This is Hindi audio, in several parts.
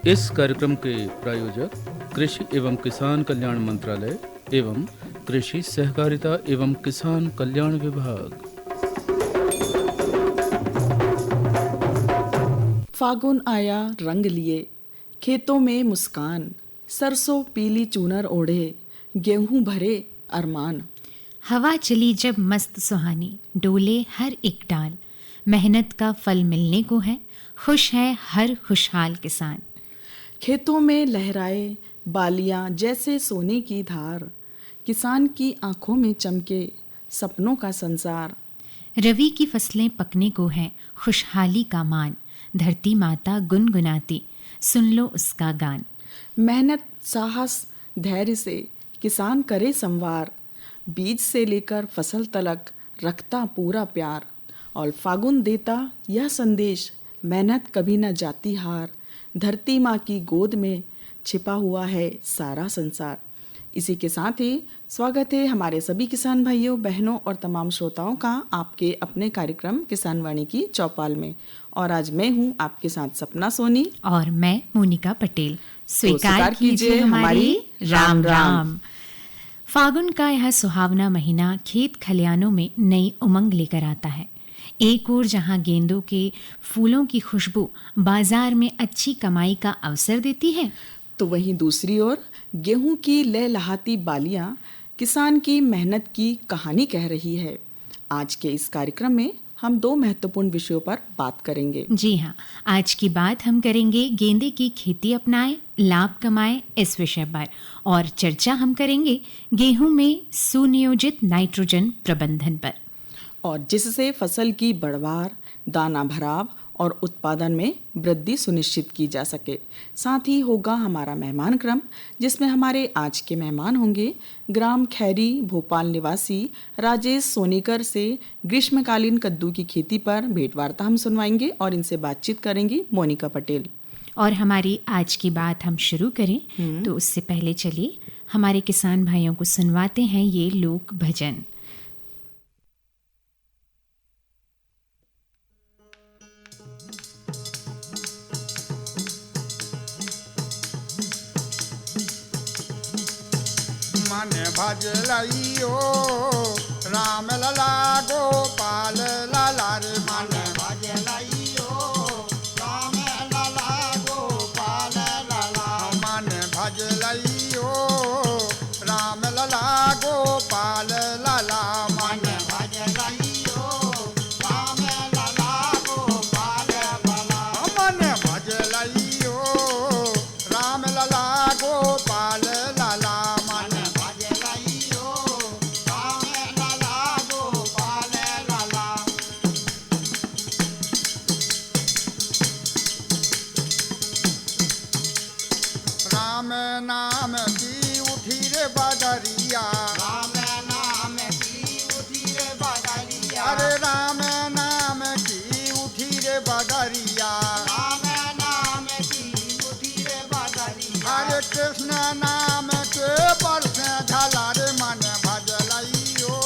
इस कार्यक्रम के प्रायोजक कृषि एवं किसान कल्याण मंत्रालय एवं कृषि सहकारिता एवं किसान कल्याण विभाग। फागुन आया रंग लिए, खेतों में मुस्कान, सरसों पीली चूनर ओढ़े, गेहूं भरे अरमान। हवा चली जब मस्त सुहानी, डोले हर एक डाल, मेहनत का फल मिलने को है, खुश है हर खुशहाल किसान। खेतों में लहराए बालियां जैसे सोने की धार, किसान की आंखों में चमके सपनों का संसार। रवि की फसलें पकने को है, खुशहाली का मान, धरती माता गुनगुनाती, सुन लो उसका गान। मेहनत साहस धैर्य से किसान करे संवार, बीज से लेकर फसल तलक रखता पूरा प्यार। और फागुन देता यह संदेश, मेहनत कभी न जाती हार, धरती माँ की गोद में छिपा हुआ है सारा संसार। इसी के साथ ही स्वागत है हमारे सभी किसान भाइयों बहनों और तमाम श्रोताओं का आपके अपने कार्यक्रम किसान वाणी की चौपाल में। और आज मैं हूँ आपके साथ सपना सोनी और मैं मोनिका पटेल। स्वीकार कीजिए हमारी राम राम। फागुन का यह सुहावना महीना खेत खलियानों में नई उमंग लेकर आता है। एक ओर जहां गेंदों के फूलों की खुशबू बाजार में अच्छी कमाई का अवसर देती है, तो वहीं दूसरी ओर गेहूं की लहलहाती बालियां किसान की मेहनत की कहानी कह रही है। आज के इस कार्यक्रम में हम दो महत्वपूर्ण विषयों पर बात करेंगे। जी हाँ, आज की बात हम करेंगे गेंदे की खेती अपनाएं, लाभ कमाएं इस विषय पर, और चर्चा हम करेंगे गेहूं में सुनियोजित नाइट्रोजन प्रबंधन पर, और जिससे फसल की बढ़वार, दाना भराव और उत्पादन में वृद्धि सुनिश्चित की जा सके। साथ ही होगा हमारा मेहमान क्रम, जिसमें हमारे आज के मेहमान होंगे ग्राम खैरी भोपाल निवासी राजेश सोनीकर से ग्रीष्मकालीन कद्दू की खेती पर भेंटवार्ता हम सुनवाएंगे और इनसे बातचीत करेंगी मोनिका पटेल। और हमारी आज की बात हम शुरू करें तो उससे पहले चलिए हमारे किसान भाइयों को सुनवाते हैं ये लोक भजन। मन भजलइयो राम लला गोपाल लाला रे, मन भजलइयो राम लला गोपाल लाला, मन भजलइयो राम लला गोपाल लाला, मन भजलइयो राम लला गोपाल लाला, मन भजलइयो राम लला गोपाल लाला, मन भजलइयो राम लला गोपाल लाला। राम नाम की उठी रे बदरिया, राम नाम की उठी रे बदरिया, अरे राम नाम की उठी रे बदरिया, राम नाम की उठी रे बदरिया, अरे कृष्ण नाम के बरस झला रे, मन भजलइयो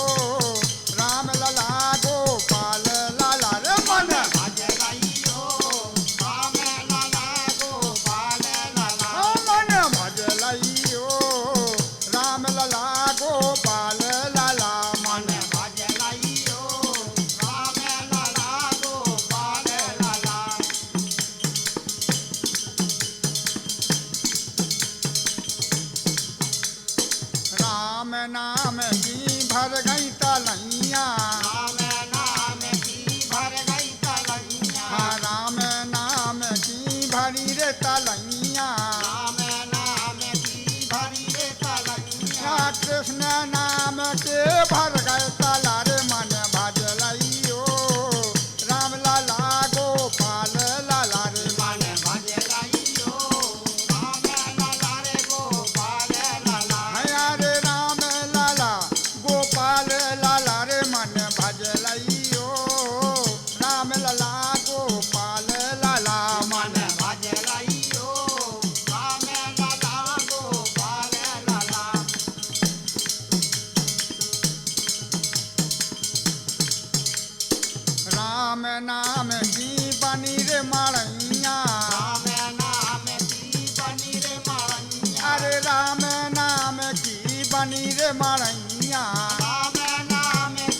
राम लला गोपाल लाला रे, मन भजलइयो राम लला गोपाल लाला, मन भजलइयो राम लला गोपाल लाला, मन भजलइयो राम लला गोपाल लाला। राम नाम की भर गई तलैया, राम नाम की भर गई तलैया, राम नाम की भरी रे तलैया, राम नाम की भरी रे तलैया, कृष्ण नाम के भर गए तला रे, मन भजलइयो राम लाला गोपाल लाला रे, मन भजलइयो राम लाला रे गोपाल लाला, हया रे राम लाला गोपाल लाला रे, मन भजलइयो राम लाला गोपाल लाला, मन भजलइयो राम लाला गोपाल लाला। राम नाम की बनी रे मड़ैया, राम नाम की मड़ैया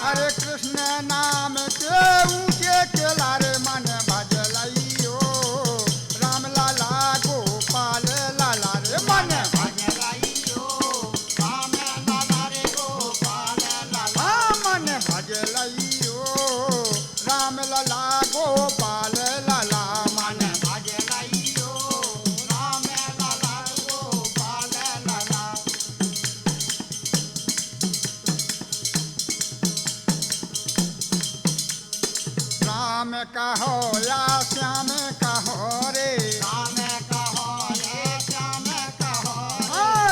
अरे कृष्ण नाम के ऊंचे केला रे मन भजलइयो राम लाला गोपाल लाला रे मन भजलइयो राम लाला रे गोपाल लाला मन भजलइयो राम लाला गोपाल लाला मन भजलइयो राम लाला गोपाल लाला राम कहो या श्याम कहो रे राम कहो या श्याम कहो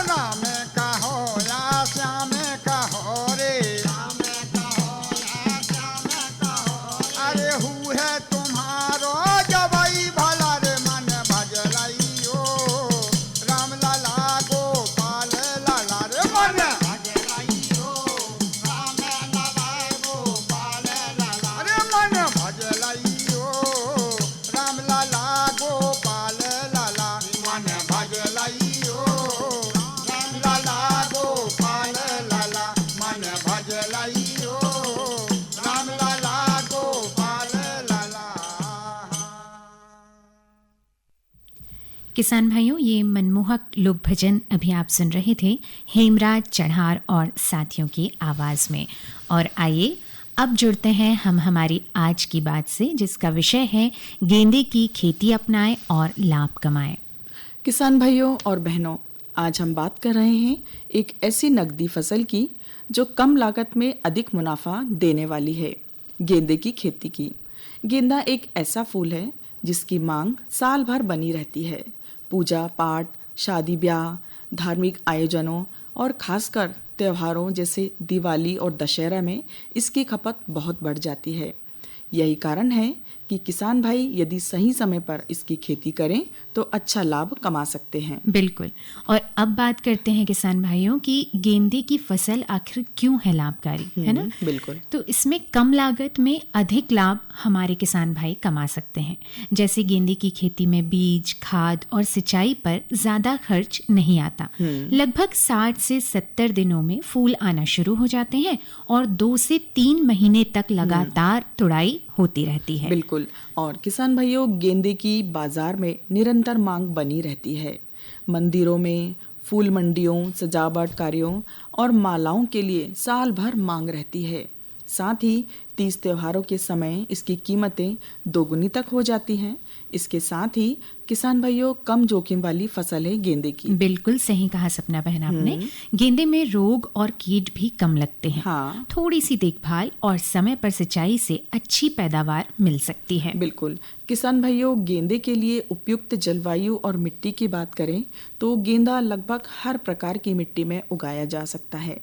राम कहो या श्याम कहो रे राम कहो या श्याम कहो अरे हु है तुम्हारो जबई भला रे मन भजलइयो राम लाला गोपाल लाला रे मन भजलइयो राम लाला गोपाल लाला अरे मन भजलइयो राम लाला गोपाल लाला मन भजलइयो राम लाला गोपाल लाला मन भजलइयो राम लाला गोपाल लाला किसान भाइयों, ये मनमोहक लोक भजन अभी आप सुन रहे थे हेमराज चढ़ार और साथियों की आवाज़ में। और आइए अब जुड़ते हैं हम हमारी आज की बात से, जिसका विषय है गेंदे की खेती अपनाएं और लाभ कमाएं। किसान भाइयों और बहनों, आज हम बात कर रहे हैं एक ऐसी नकदी फसल की जो कम लागत में अधिक मुनाफा देने वाली है, गेंदे की खेती की। गेंदा एक ऐसा फूल है जिसकी मांग साल भर बनी रहती है। पूजा पाठ, शादी ब्याह, धार्मिक आयोजनों और खासकर त्योहारों जैसे दिवाली और दशहरा में इसकी खपत बहुत बढ़ जाती है। यही कारण है कि किसान भाई यदि सही समय पर इसकी खेती करें तो अच्छा लाभ कमा सकते हैं। बिल्कुल। और अब बात करते हैं किसान भाइयों की गेंदे की फसल आखिर क्यों है लाभकारी, है ना? बिल्कुल। तो इसमें कम लागत में अधिक लाभ हमारे किसान भाई कमा सकते हैं। जैसे गेंदे की खेती में बीज, खाद और सिंचाई पर ज़्यादा खर्च नहीं आता। लगभग 60 से 70 दिनों में फूल आना शुरू हो जाते हैं और 2 से 3 महीने तक लगातार तुड़ाई होती रहती है। बिल्कुल। और किसान भाइयों, गेंदे की बाजार में निरंतर मांग बनी रहती है। मंदिरों में, फूल मंडियों, सजावट कार्यों और मालाओं के लिए साल भर मांग रहती है। साथ ही तीज त्योहारों के समय इसकी कीमतें दोगुनी तक हो जाती हैं। इसके साथ ही किसान भाइयों, कम जोखिम वाली फसल है गेंदे की। बिल्कुल सही कहा सपना बहन आपने। गेंदे में रोग और कीट भी कम लगते हैं। हाँ। थोड़ी सी देखभाल और समय पर सिंचाई से अच्छी पैदावार मिल सकती है। बिल्कुल। किसान भाइयों, गेंदे के लिए उपयुक्त जलवायु और मिट्टी की बात करें तो गेंदा लगभग हर प्रकार की मिट्टी में उगाया जा सकता है,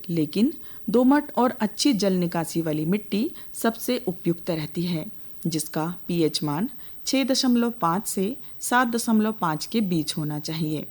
लेकिन दोमट और अच्छी जल निकासी वाली मिट्टी सबसे उपयुक्त रहती है, जिसका पीएच मान 6.5 से 7.5 के बीच होना चाहिए।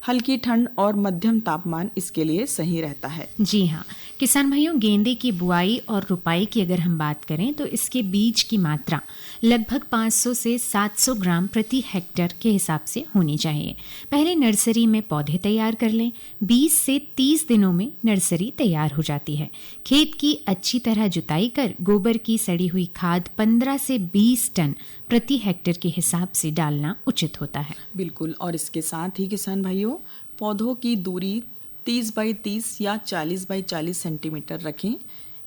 हल्की ठंड और मध्यम तापमान इसके लिए सही रहता है। जी हाँ किसान भाइयों, गेंदे की बुआई और रुपाई की अगर हम बात करें तो इसके बीज की मात्रा लगभग 500 से 700 ग्राम प्रति हेक्टेयर के हिसाब से होनी चाहिए। पहले नर्सरी में पौधे तैयार कर लें। 20 से 30 दिनों में नर्सरी तैयार हो जाती है। खेत की अच्छी तरह जुताई कर गोबर की सड़ी हुई खाद 15 से 20 टन प्रति हेक्टेयर के हिसाब से डालना उचित होता है। बिल्कुल। और इसके साथ ही किसान भाइयों, पौधों की दूरी 30 बाई 30 या 40 बाई 40 सेंटीमीटर रखें।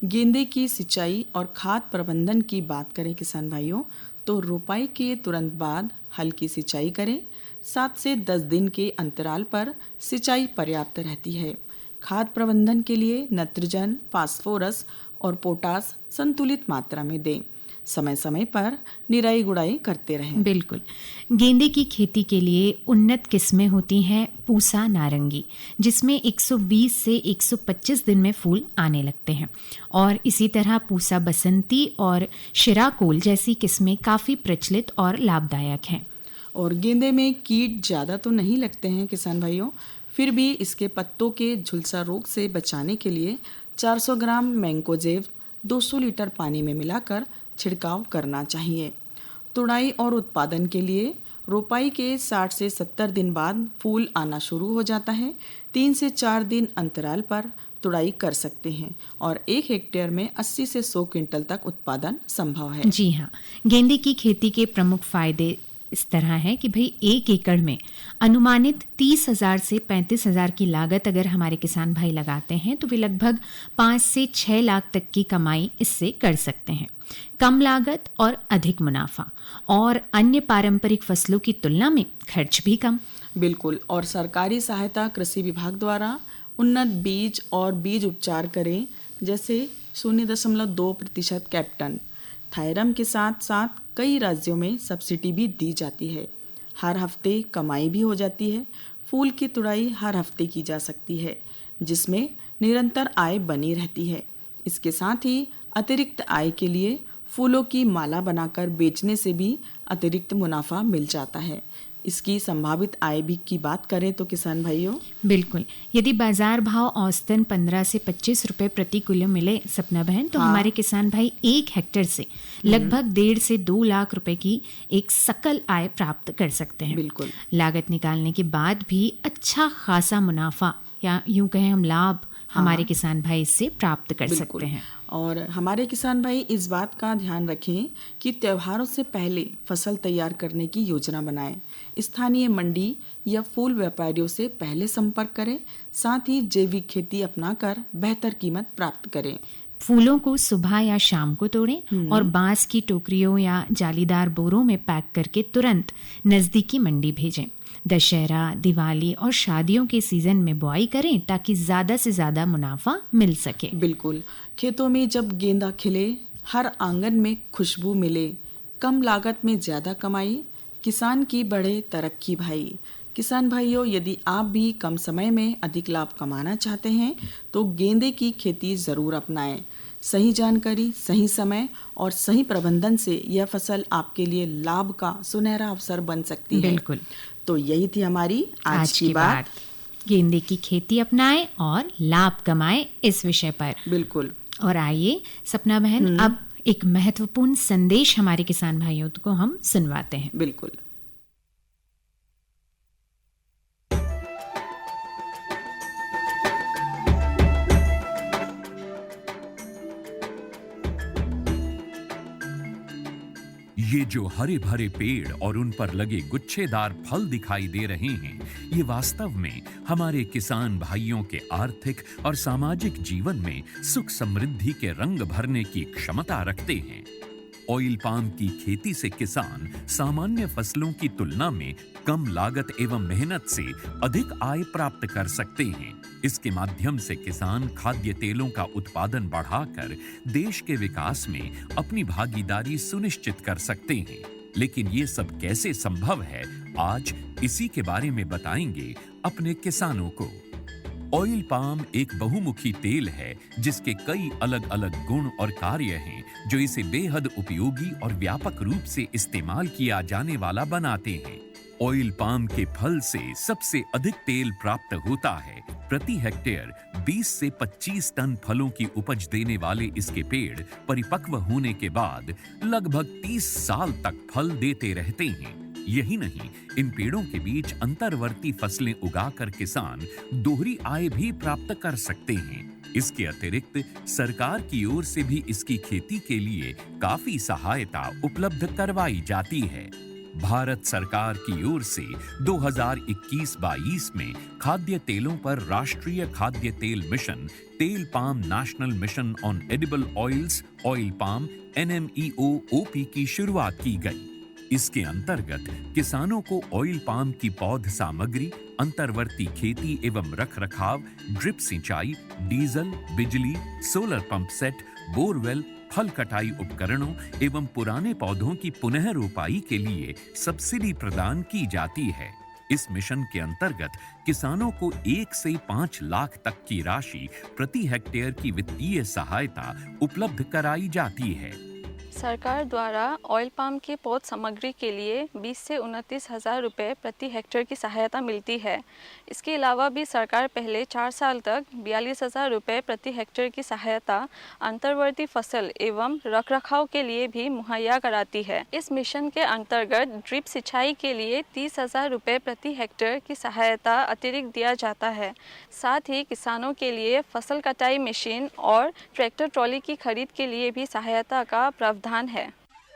गेंदे की सिंचाई और खाद प्रबंधन की बात करें किसान भाइयों, तो रोपाई के तुरंत बाद हल्की सिंचाई करें। 7 से 10 दिन के अंतराल पर सिंचाई पर्याप्त रहती है। खाद प्रबंधन के लिए नाइट्रोजन, फास्फोरस और पोटास संतुलित मात्रा में दें। समय समय पर निराई गुड़ाई करते रहें। बिल्कुल। गेंदे की खेती के लिए उन्नत किस्में होती हैं पूसा नारंगी, जिसमें 120 से 125 दिन में फूल आने लगते हैं, और इसी तरह पूसा बसंती और शिराकोल जैसी किस्में काफ़ी प्रचलित और लाभदायक हैं। और गेंदे में कीट ज़्यादा तो नहीं लगते हैं किसान भाइयों, फिर भी इसके पत्तों के झुलसा रोग से बचाने के लिए 400 ग्राम मैंकोजेब 200 लीटर पानी में मिलाकर छिड़काव करना चाहिए। तुड़ाई और उत्पादन के लिए रोपाई के 60 से 70 दिन बाद फूल आना शुरू हो जाता है। 3 से 4 दिन अंतराल पर तुड़ाई कर सकते हैं और 1 हेक्टेयर में 80 से 100 क्विंटल तक उत्पादन संभव है। जी हाँ, गेंदे की खेती के प्रमुख फायदे इस तरह है कि भाई 1 एकड़ में अनुमानित 30,000 से 35,000 की लागत अगर हमारे किसान भाई लगाते हैं तो वे लगभग 5 से 6 लाख तक की कमाई इससे कर सकते हैं। कम लागत और अधिक मुनाफा और अन्य पारंपरिक फसलों की तुलना में खर्च भी कम। बिल्कुल, और सरकारी सहायता कृषि विभाग द्वारा उन्नत बीज और बीज उपचार करें, जैसे 0.2% कैप्टन थायरम के साथ साथ कई राज्यों में सब्सिडी भी दी जाती है। हर हफ्ते कमाई भी हो जाती है। फूल की तुड़ाई हर हफ्ते की जा सकती है, जिसमें निरंतर आय बनी रहती है। इसके साथ ही अतिरिक्त आय के लिए फूलों की माला बनाकर बेचने से भी अतिरिक्त मुनाफा मिल जाता है। इसकी संभावित आय भी की बात करें तो किसान भाइयों, बिल्कुल, यदि बाजार भाव औसतन 15 से 25 रुपए प्रति किलो मिले सपना बहन, तो हमारे किसान भाई 1 हेक्टेयर से लगभग 1.5 से 2 लाख रुपए की एक सकल आय प्राप्त कर सकते हैं। बिल्कुल, लागत निकालने के बाद भी अच्छा खासा मुनाफा या यूं कहें हम लाभ हमारे किसान भाई इससे प्राप्त कर सकते हैं। और हमारे किसान भाई इस बात का ध्यान रखें कि त्योहारों से पहले फसल तैयार करने की योजना बनाएं। स्थानीय मंडी या फूल व्यापारियों से पहले संपर्क करें। साथ ही जैविक खेती अपनाकर बेहतर कीमत प्राप्त करें। फूलों को सुबह या शाम को तोड़ें और बांस की टोकरियों या जालीदार बोरों में पैक करके तुरंत नजदीकी मंडी भेजें। दशहरा, दिवाली और शादियों के सीजन में बुआई करें ताकि ज्यादा से ज्यादा मुनाफा मिल सके। बिल्कुल, खेतों में जब गेंदा खिले, हर आंगन में खुशबू मिले, कम लागत में ज्यादा कमाई, किसान की बढ़े तरक्की भाई। किसान भाइयों, यदि आप भी कम समय में अधिक लाभ कमाना चाहते हैं तो गेंदे की खेती जरूर अपनाएं। सही जानकारी, सही समय और सही प्रबंधन से यह फसल आपके लिए लाभ का सुनहरा अवसर बन सकती है। बिल्कुल, तो यही थी हमारी आज की बात। गेंदे की खेती अपनाएं और लाभ कमाएं इस विषय पर। बिल्कुल। और आइए सपना बहन, अब एक महत्वपूर्ण संदेश हमारे किसान भाइयों को हम सुनवाते हैं। बिल्कुल। ये जो हरे भरे पेड़ और उन पर लगे गुच्छेदार फल दिखाई दे रहे हैं, ये वास्तव में हमारे किसान भाइयों के आर्थिक और सामाजिक जीवन में सुख समृद्धि के रंग भरने की क्षमता रखते हैं। ऑयल पाम की खेती से किसान सामान्य फसलों की तुलना में कम लागत एवं मेहनत से अधिक आय प्राप्त कर सकते हैं। इसके माध्यम से किसान खाद्य तेलों का उत्पादन बढ़ाकर देश के विकास में अपनी भागीदारी सुनिश्चित कर सकते हैं। लेकिन ये सब कैसे संभव है, आज इसी के बारे में बताएंगे अपने किसानों को। ऑयल पाम एक बहुमुखी तेल है जिसके कई अलग अलग गुण और कार्य हैं जो इसे बेहद उपयोगी और व्यापक रूप से इस्तेमाल किया जाने वाला बनाते हैं। ऑयल पाम के फल से सबसे अधिक तेल प्राप्त होता है। प्रति हेक्टेयर 20 से 25 टन फलों की उपज देने वाले इसके पेड़ परिपक्व होने के बाद लगभग 30 साल तक फल देते रहते हैं। यही नहीं, इन पेड़ों के बीच अंतर्वर्ती फसलें उगाकर किसान दोहरी आय भी प्राप्त कर सकते हैं। इसके अतिरिक्त सरकार की ओर से भी इसकी खेती के लिए काफी सहायता उपलब्ध करवाई जाती है। भारत सरकार की ओर से 2021-22 में खाद्य तेलों पर राष्ट्रीय खाद्य तेल मिशन, तेल palm national mission on edible oils, oil palm NMEO-OP की शुरुआत की गई। इसके अंतर्गत किसानों को ऑयल पाम की पौध सामग्री, अंतर्वर्ती खेती एवं रखरखाव, ड्रिप सिंचाई, डीजल, बिजली, सोलर पंप सेट, बोरवेल, फल कटाई उपकरणों एवं पुराने पौधों की पुनः रोपाई के लिए सब्सिडी प्रदान की जाती है। इस मिशन के अंतर्गत किसानों को 1 से 5 लाख तक की राशि प्रति हेक्टेयर की वित्तीय सहायता उपलब्ध कराई जाती है। सरकार द्वारा ऑयल पाम की पौध सामग्री के लिए 20 से 29 हज़ार रुपये प्रति हेक्टेयर की सहायता मिलती है। इसके अलावा भी सरकार पहले 4 साल तक 42 हज़ार रुपये प्रति हेक्टेयर की सहायता अंतर्वर्ती फसल एवं रखरखाव के लिए भी मुहैया कराती है। इस मिशन के अंतर्गत ड्रिप सिंचाई के लिए 30 हज़ार रुपये प्रति हेक्टेयर की सहायता अतिरिक्त दिया जाता है। साथ ही किसानों के लिए फसल कटाई मशीन और ट्रैक्टर ट्रॉली की खरीद के लिए भी सहायता का प्रावधान है।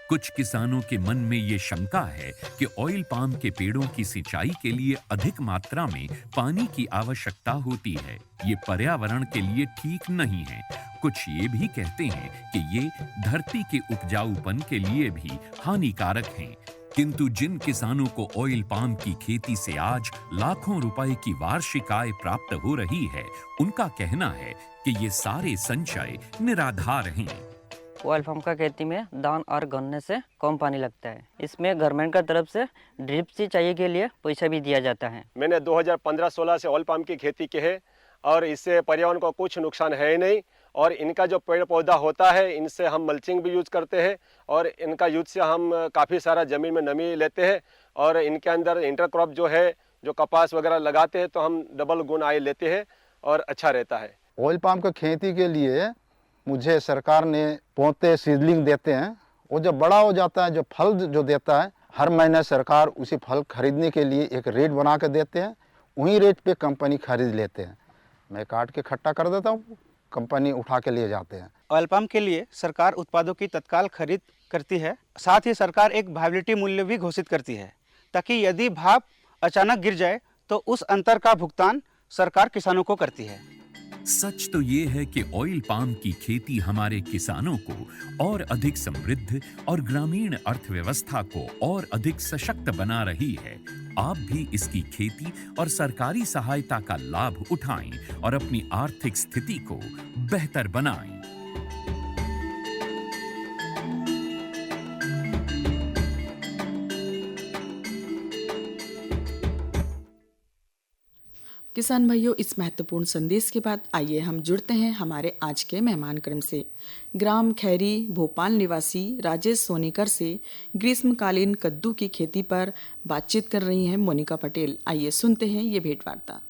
कुछ किसानों के मन में ये शंका है कि ऑयल पाम के पेड़ों की सिंचाई के लिए अधिक मात्रा में पानी की आवश्यकता होती है। ये पर्यावरण के लिए ठीक नहीं है। कुछ ये भी कहते हैं कि ये धरती के उपजाऊपन के लिए भी हानिकारक हैं। किंतु जिन किसानों को ऑयल पाम की खेती से आज लाखों रुपए की वार्षिक आय प्राप्त हो रही है, उनका कहना है कि ये सारे संचय निराधार हैं। ऑयल पाम का खेती में धान और गन्ने से कम पानी लगता है। इसमें गवर्नमेंट का तरफ से ड्रिप सिंचाई के लिए पैसा भी दिया जाता है। मैंने 2015-16 से ऑयल पाम की खेती की है और इससे पर्यावरण को कुछ नुकसान है ही नहीं। और इनका जो पेड़ पौधा होता है, इनसे हम मल्चिंग भी यूज करते हैं और इनका यूज से हम काफ़ी सारा ज़मीन में नमी लेते हैं। और इनके अंदर इंटरक्रॉप जो है, जो कपास वगैरह लगाते हैं तो हम डबल गुण आय लेते हैं और अच्छा रहता है। ऑयल पाम की खेती के लिए मुझे सरकार ने पौधे सीडलिंग देते हैं। वो जब बड़ा हो जाता है, जो फल जो देता है, हर महीने सरकार उसी फल खरीदने के लिए एक रेट बना के देते हैं। वही रेट पे कंपनी खरीद लेते हैं। मैं काट के इकट्ठा कर देता हूँ, कंपनी उठा के ले जाते हैं। ऑयल पाम के लिए सरकार उत्पादों की तत्काल खरीद करती है। साथ ही सरकार एक वायबिलिटी मूल्य भी घोषित करती है, ताकि यदि भाव अचानक गिर जाए तो उस अंतर का भुगतान सरकार किसानों को करती है। सच तो ये है कि ऑयल पाम की खेती हमारे किसानों को और अधिक समृद्ध और ग्रामीण अर्थव्यवस्था को और अधिक सशक्त बना रही है। आप भी इसकी खेती और सरकारी सहायता का लाभ उठाएं और अपनी आर्थिक स्थिति को बेहतर बनाएं। किसान भाइयों, इस महत्वपूर्ण संदेश के बाद आइए हम जुड़ते हैं हमारे आज के मेहमान क्रम से। ग्राम खैरी भोपाल निवासी राजेश सोनीकर से ग्रीष्मकालीन कद्दू की खेती पर बातचीत कर रही हैं मोनिका पटेल। आइए सुनते हैं ये भेंटवार्ता।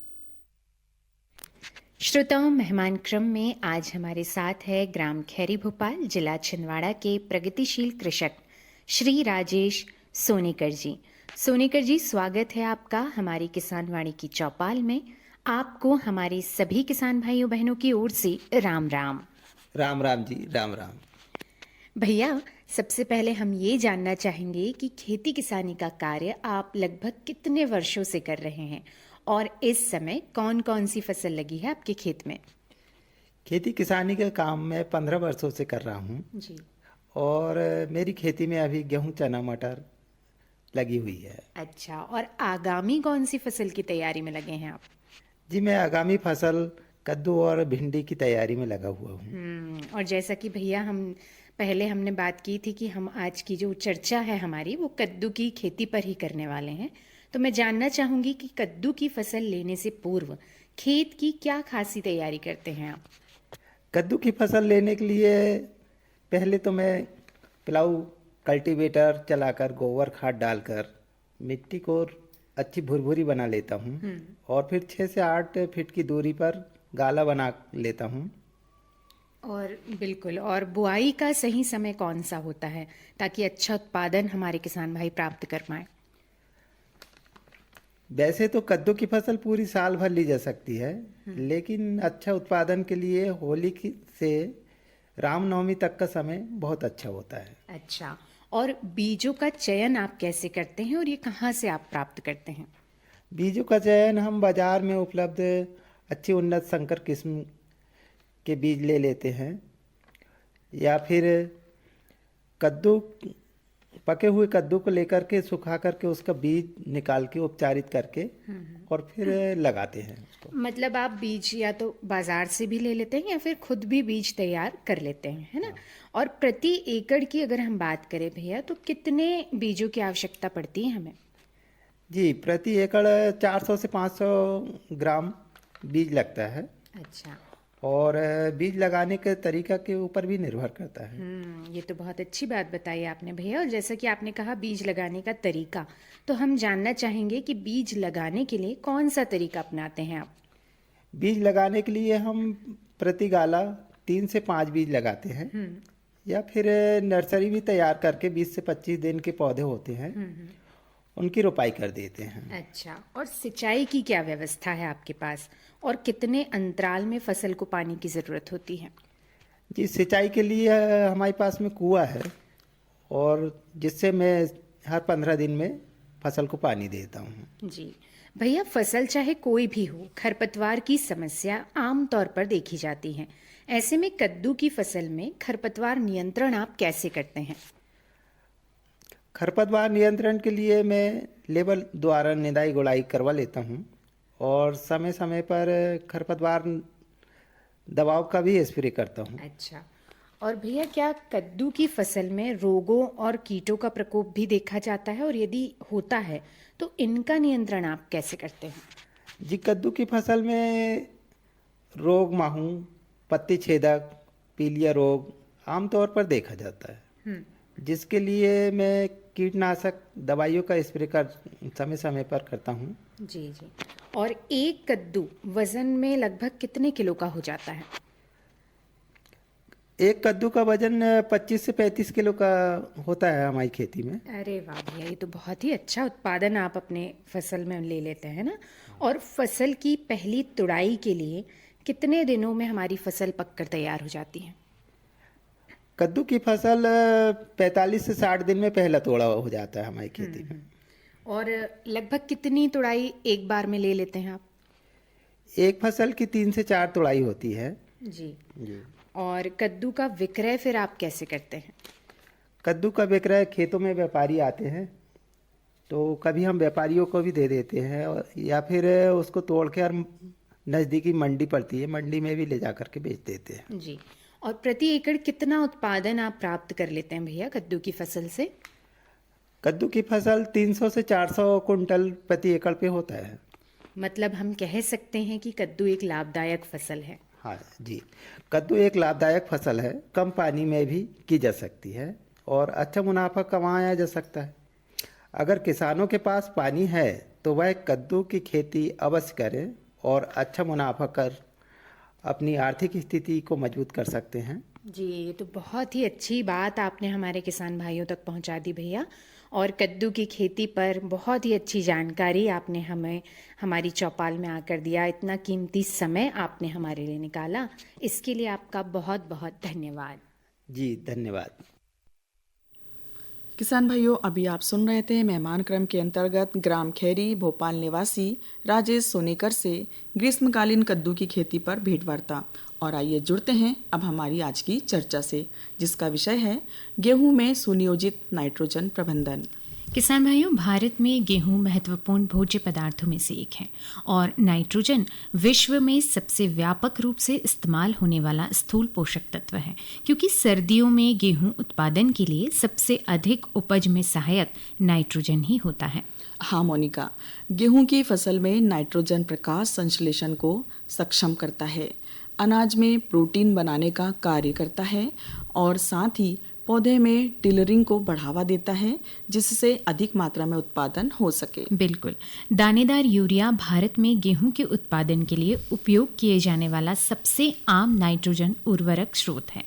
श्रोताओं, मेहमान क्रम में आज हमारे साथ है ग्राम खैरी भोपाल जिला छिंदवाड़ा के प्रगतिशील कृषक श्री राजेश सोनीकर जी। सोनीकर जी, स्वागत है आपका हमारी किसान वाणी की चौपाल में। आपको हमारे सभी किसान भाइयों बहनों की ओर से राम राम। राम राम जी, राम राम। भैया, सबसे पहले हम ये जानना चाहेंगे कि खेती किसानी का कार्य आप लगभग कितने वर्षों से कर रहे हैं और इस समय कौन कौन सी फसल लगी है आपके खेत में? खेती किसानी का काम मैं 15 वर्षों से कर रहा हूँ जी। और मेरी खेती में अभी गेहूं, चना, मटर लगी हुई है। अच्छा, और आगामी कौन सी फसल की तैयारी में लगे हैं आप? जी, मैं आगामी फसल कद्दू और भिंडी की तैयारी में लगा हुआ हूँ। और जैसा कि भैया हमने बात की थी कि हम आज की जो चर्चा है हमारी वो कद्दू की खेती पर ही करने वाले हैं, तो मैं जानना चाहूँगी कि कद्दू की फसल लेने से पूर्व खेत की क्या खासी तैयारी करते हैं आप? कद्दू की फसल लेने के लिए पहले तो मैं प्लाऊ कल्टीवेटर चलाकर गोबर खाद डालकर मिट्टी को अच्छी भुरभुरी बना लेता हूँ और फिर 6 से 8 फीट की दूरी पर गाला बना लेता हूँ। और बिल्कुल, और बुआई का सही समय कौन सा होता है ताकि अच्छा उत्पादन हमारे किसान भाई प्राप्त कर पाए? वैसे तो कद्दू की फसल पूरी साल भर ली जा सकती है, लेकिन अच्छा उत्पादन के लिए होली से रामनवमी तक का समय बहुत अच्छा होता है। अच्छा, और बीजों का चयन आप कैसे करते हैं और ये कहाँ से आप प्राप्त करते हैं? बीजों का चयन हम बाजार में उपलब्ध अच्छी उन्नत संकर किस्म के बीज ले लेते हैं, या फिर कद्दू पके हुए कद्दू को लेकर के सुखा करके उसका बीज निकाल के उपचारित करके और फिर लगाते हैं उसको। मतलब आप बीज या तो बाजार से भी ले लेते हैं या फिर खुद भी बीज तैयार कर लेते हैं, है ना? और प्रति एकड़ की अगर हम बात करें भैया, तो कितने बीजों की आवश्यकता पड़ती है हमें? जी, प्रति एकड़ 400 से 500 ग्राम बीज लगता है। अच्छा। और बीज लगाने के तरीका के ऊपर भी निर्भर करता है। ये तो बहुत अच्छी बात बताई आपने भैया। और जैसा कि आपने कहा बीज लगाने का तरीका, तो हम जानना चाहेंगे कि बीज लगाने के लिए कौन सा तरीका अपनाते हैं आप? बीज लगाने के लिए हम प्रति गाला 3 से 5 बीज लगाते हैं, या फिर नर्सरी भी तैयार करके 20 से 25 दिन के पौधे होते हैं, उनकी रोपाई कर देते हैं। अच्छा, और सिंचाई की क्या व्यवस्था है आपके पास, और कितने अंतराल में फसल को पानी की ज़रूरत होती है? जी, सिंचाई के लिए हमारे पास में कुआं है, और जिससे मैं हर 15 दिन में फसल को पानी देता हूँ। जी भैया, फसल चाहे कोई भी हो, खरपतवार की समस्या आम तौर पर देखी जाती है। ऐसे में कद्दू की फसल में खरपतवार नियंत्रण आप कैसे करते हैं? खरपतवार नियंत्रण के लिए मैं लेबर द्वारा निदाई गुड़ाई करवा लेता हूँ, और समय समय पर खरपतवार दवाओं का भी स्प्रे करता हूँ। अच्छा, और भैया क्या कद्दू की फसल में रोगों और कीटों का प्रकोप भी देखा जाता है, और यदि होता है तो इनका नियंत्रण आप कैसे करते हैं? जी, कद्दू की फसल में रोग माहू, पत्ती छेदक, पीलिया रोग आमतौर पर देखा जाता है, जिसके लिए मैं कीटनाशक दवाइयों का स्प्रे कर समय समय पर करता हूँ। जी जी। और एक कद्दू वजन में लगभग कितने किलो का हो जाता है? एक कद्दू का वजन 25 से 35 किलो का होता है हमारी खेती में। अरे वाह भैया, ये तो बहुत ही अच्छा उत्पादन आप अपने फसल में ले लेते हैं ना। और फसल की पहली तुड़ाई के लिए कितने दिनों में हमारी फसल पककर तैयार हो जाती है? कद्दू की फसल 45 से 60 दिन में पहला तोड़ा हो जाता है हमारी खेती में। और लगभग कितनी तुड़ाई एक बार में ले लेते हैं आप? एक फसल की 3 से 4 तुड़ाई होती है। जी जी। और कद्दू का विक्रय फिर आप कैसे करते हैं? कद्दू का विक्रय खेतों में व्यापारी आते हैं, तो कभी हम व्यापारियों को भी दे देते हैं, या फिर उसको तोड़ के नज़दीकी मंडी पड़ती है, मंडी में भी ले जा करके बेच देते हैं। जी। और प्रति एकड़ कितना उत्पादन आप प्राप्त कर लेते हैं भैया कद्दू की फसल से? कद्दू की फसल 300 से 400 कुंटल प्रति एकड़ पे होता है। मतलब हम कह सकते हैं कि कद्दू एक लाभदायक फसल है। हाँ जी, कद्दू एक लाभदायक फसल है, कम पानी में भी की जा सकती है और अच्छा मुनाफा कमाया जा सकता है। अगर किसानों के पास पानी है तो वह कद्दू की खेती अवश्य करें और अच्छा मुनाफा कर अपनी आर्थिक स्थिति को मजबूत कर सकते हैं। जी, ये तो बहुत ही अच्छी बात आपने हमारे किसान भाइयों तक पहुंचा दी भैया। और कद्दू की खेती पर बहुत ही अच्छी जानकारी आपने हमें हमारी चौपाल में आकर दिया। इतना कीमती समय आपने हमारे लिए निकाला, इसके लिए आपका बहुत बहुत धन्यवाद। जी धन्यवाद। किसान भाइयों, अभी आप सुन रहे थे मेहमान क्रम के अंतर्गत ग्राम खैरी भोपाल निवासी राजेश सोनेकर से ग्रीष्मकालीन कद्दू की खेती पर भेंटवार्ता। और आइए जुड़ते हैं अब हमारी आज की चर्चा से, जिसका विषय है गेहूं में सुनियोजित नाइट्रोजन प्रबंधन। किसान भाइयों, भारत में गेहूं महत्वपूर्ण भोज्य पदार्थों में से एक है और नाइट्रोजन विश्व में सबसे व्यापक रूप से इस्तेमाल होने वाला स्थूल पोषक तत्व है, क्योंकि सर्दियों में गेहूं उत्पादन के लिए सबसे अधिक उपज में सहायक नाइट्रोजन ही होता है। हाँ मोनिका, गेहूं की फसल में नाइट्रोजन प्रकाश संश्लेषण को सक्षम करता है, अनाज में प्रोटीन बनाने का कार्य करता है और साथ ही पौधे में टिलरिंग को बढ़ावा देता है, जिससे अधिक मात्रा में उत्पादन हो सके। बिल्कुल। दानेदार यूरिया भारत में गेहूं के उत्पादन के लिए उपयोग किए जाने वाला सबसे आम नाइट्रोजन उर्वरक स्रोत है।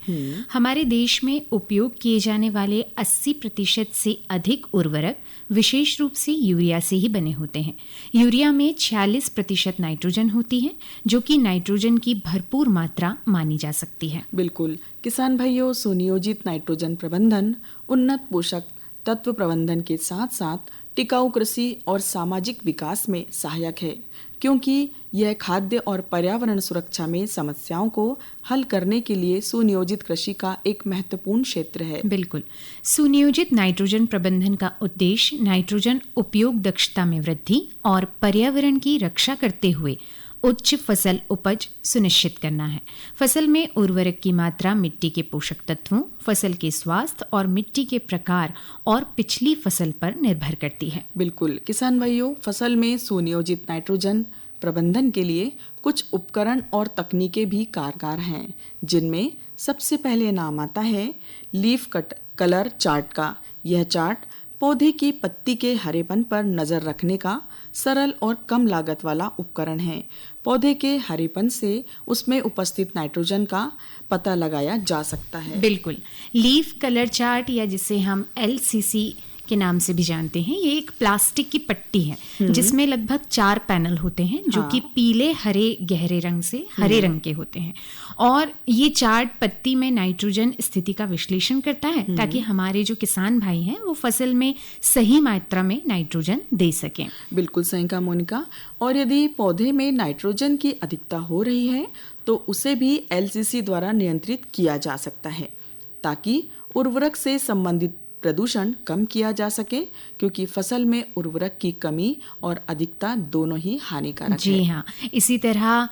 हमारे देश में उपयोग किए जाने वाले 80% से अधिक उर्वरक विशेष रूप से यूरिया से ही बने होते हैं। यूरिया में 46% नाइट्रोजन होती है, जो कि नाइट्रोजन की भरपूर मात्रा मानी जा सकती है। बिल्कुल किसान भाइयों, सुनियोजित नाइट्रोजन प्रबंधन उन्नत पोषक तत्व प्रबंधन के साथ साथ टिकाऊ कृषि और सामाजिक विकास में सहायक है, क्योंकि यह खाद्य और पर्यावरण सुरक्षा में समस्याओं को हल करने के लिए सुनियोजित कृषि का एक महत्वपूर्ण क्षेत्र है। बिल्कुल। सुनियोजित नाइट्रोजन प्रबंधन का उद्देश्य नाइट्रोजन उपयोग दक्षता में वृद्धि और पर्यावरण की रक्षा करते हुए उच्च फसल उपज सुनिश्चित करना है। फसल में उर्वरक की मात्रा मिट्टी के पोषक तत्वों, फसल के स्वास्थ्य और मिट्टी के प्रकार और पिछली फसल पर निर्भर करती है। बिल्कुल किसान भाइयों, फसल में सुनियोजित नाइट्रोजन प्रबंधन के लिए कुछ उपकरण और तकनीकें भी कारगर हैं, जिनमें सबसे पहले नाम आता है लीफ कलर चार्ट का। यह चार्ट पौधे की पत्ती के हरेपन पर नज़र रखने का सरल और कम लागत वाला उपकरण है। पौधे के हरेपन से उसमें उपस्थित नाइट्रोजन का पता लगाया जा सकता है। बिल्कुल, लीफ कलर चार्ट या जिसे हम LCC के नाम से भी जानते हैं, ये एक प्लास्टिक की पट्टी है जिसमें लगभग 4 पैनल होते हैं जो कि पीले हरे गहरे रंग से हरे रंग के होते हैं, और ये चार्ट पत्ती में नाइट्रोजन स्थिति का विश्लेषण करता है ताकि हमारे जो किसान भाई हैं वो फसल में सही मात्रा में नाइट्रोजन दे सकें। बिल्कुल सही कहा मोनिका। और यदि पौधे में नाइट्रोजन की अधिकता हो रही है तो उसे भी LCC द्वारा नियंत्रित किया जा सकता है ताकि उर्वरक से संबंधित प्रदूषण कम किया जा सके, क्योंकि फसल में उर्वरक की कमी और अधिकता दोनों ही हानिकारक है। जी हाँ, इसी तरह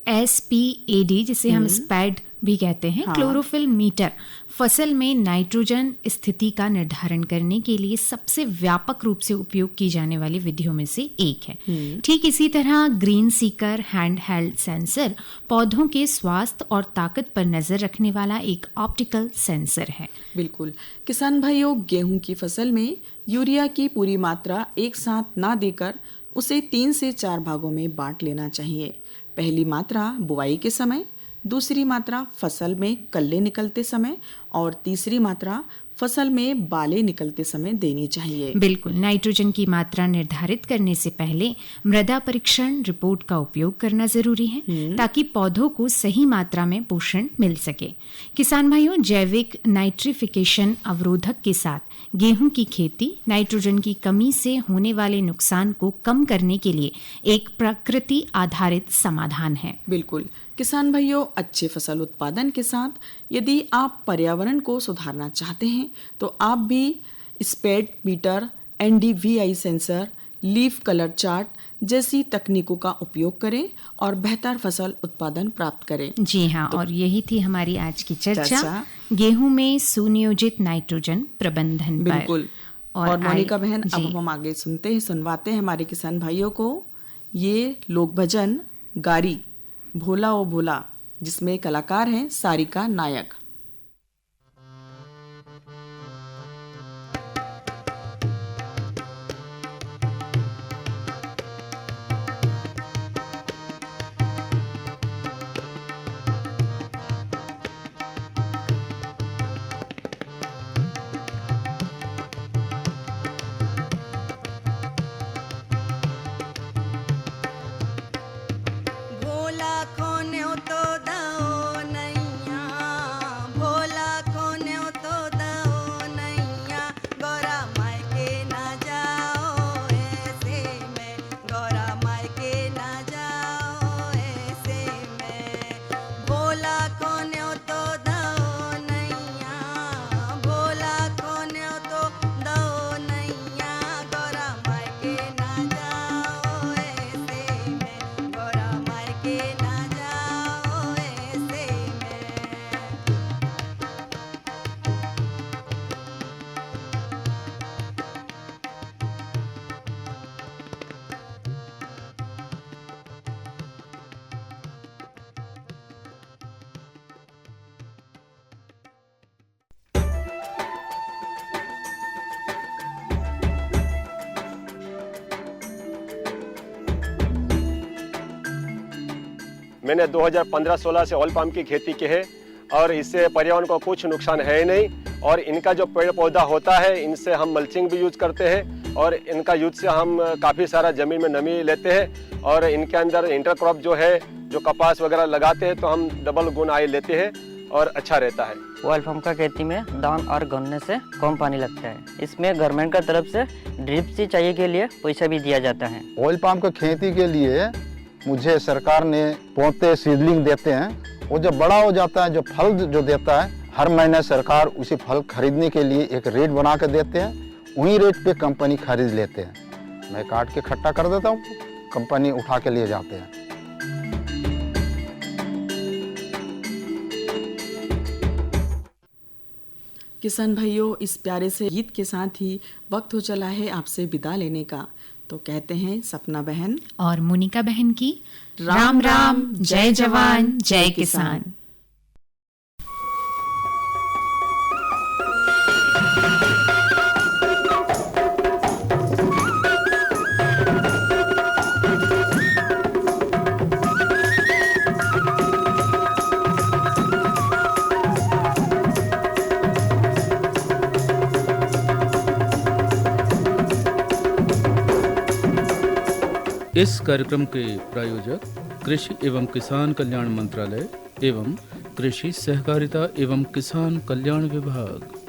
SPAD जिसे हम स्पैड भी कहते हैं, क्लोरोफिल मीटर फसल में नाइट्रोजन स्थिति का निर्धारण करने के लिए सबसे व्यापक रूप से उपयोग की जाने वाली विधियों में से एक है। ठीक इसी तरह green Sikar hand held sensor पौधों के स्वास्थ्य और ताकत पर नजर रखने वाला एक ऑप्टिकल सेंसर है। बिल्कुल। किसान भाइयों, गेहूं की फसल में यूरिया की पूरी मात्रा एक साथ ना देकर उसे 3 से 4 भागों में बांट लेना चाहिए। पहली मात्रा बुआई के समय, दूसरी मात्रा फसल में कल्ले निकलते समय और तीसरी मात्रा फसल में बाले निकलते समय देनी चाहिए। बिल्कुल, नाइट्रोजन की मात्रा निर्धारित करने से पहले मृदा परीक्षण रिपोर्ट का उपयोग करना जरूरी है ताकि पौधों को सही मात्रा में पोषण मिल सके। किसान भाइयों, जैविक नाइट्रिफिकेशन अवरोधक के साथ गेहूं की खेती नाइट्रोजन की कमी से होने वाले नुकसान को कम करने के लिए एक प्रकृति आधारित समाधान है। बिल्कुल। किसान भाइयों, अच्छे फसल उत्पादन के साथ यदि आप पर्यावरण को सुधारना चाहते हैं तो आप भी SPAD meter, NDVI sensor, leaf colour chart जैसी तकनीकों का उपयोग करें और बेहतर फसल उत्पादन प्राप्त करें। जी हाँ, और यही थी हमारी आज की चर्चा गेहूं में सुनियोजित नाइट्रोजन प्रबंधन पर। बिल्कुल। और मोनिका बहन, अब हम आगे सुनवाते हैं हमारे किसान भाइयों को ये लोक भजन गारी भोला ओ भोला, जिसमें कलाकार हैं सारिका नायक। मैंने 2015-16 से ऑयल पाम की खेती की है और इससे पर्यावरण को कुछ नुकसान है ही नहीं। और इनका जो पेड़ पौधा होता है इनसे हम मल्चिंग भी यूज करते हैं और इनका यूज से हम काफ़ी सारा ज़मीन में नमी लेते हैं और इनके अंदर इंटरक्रॉप जो है, जो कपास वगैरह लगाते हैं तो हम डबल गुण आय लेते हैं और अच्छा रहता है। ऑयल पाम का खेती में धान और गन्ने से कम पानी लगता है। इसमें गवर्नमेंट का तरफ से ड्रिप सिंचाई के लिए पैसा भी दिया जाता है। ऑयल पाम की खेती के लिए मुझे सरकार ने पौधे सीडलिंग देते हैं। वो जब बड़ा हो जाता है, जो फल जो देता है, हर महीने सरकार उसी फल खरीदने के लिए एक रेट बना के देते हैं। वही रेट पे कंपनी खरीद लेते हैं। मैं काट के इकट्ठा कर देता हूँ, कंपनी उठा के लिए जाते हैं। किसान भाइयों, इस प्यारे से गीत के साथ ही वक्त हो चला है आपसे विदा लेने का। तो कहते हैं सपना बहन और मोनिका बहन की राम राम, जय जवान जय किसान। इस कार्यक्रम के प्रायोजक कृषि एवं किसान कल्याण मंत्रालय एवं कृषि सहकारिता एवं किसान कल्याण विभाग।